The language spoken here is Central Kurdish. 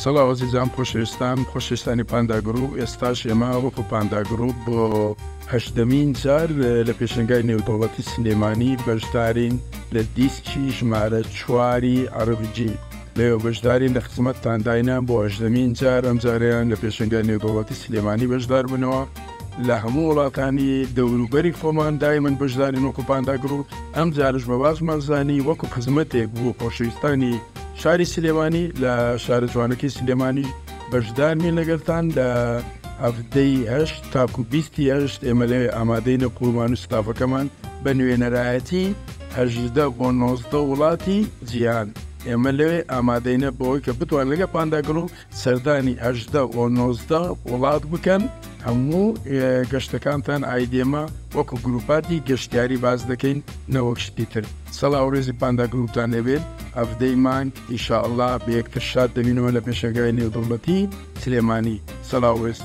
سەڵاو عەزیزان خۆشەویستانی پاندا گروپ، ئێستاش ئێمە وەکو پاندا گروپ بۆ 8مین جار لە پێشنگای نێودەوڵەتی سلێمانی بەشدارین لە دیسکی ژمارە 4 عەربجی. لێوە بەشدارین لە خزمەتتان داینان بۆ 8مین جار ئەم جاریان لە پێشنگای نێودەوڵەتی سلێمانی بەشدار بنەوە. لە هەموو وڵاتانی دەوروبەری خۆمان دایمەن بەشدارین وەکو پاندا گروپ. ئەم جارش بە بازمانزانی وەکو خزمەتێک بوو خۆشەویستانی شاری سلێمانی لە شارە جوانەکەی سلێمانی بەشدارین لەگەڵتان لە هەفتەی 8 تاکو 28 ئێمە لێ ئامادەینە قورمان و ستافەکەمان بە نوێنەرایەتی 18 بۆ 19 وڵاتی جیهان. ئێمە لەوێ ئامادەینە بەوەی کە بتوان لەگە پاندا گروپ سەردانی 18 بۆ 19 وڵات بکەن. هەموو گەشتەکانتان ئایدێمە وەکو گروپاتی گەشتیاری باز دەکەین نەوەک شتی تر. سەڵاو ڕێزی پاندا گروپتان لەبێت. هەفتەی مانگ ئینشاءالله بە یەکتر شاد دەبینەوە لە پێشەنگای نێودەوڵەتی سلێمانی. سەڵاو ڕێز.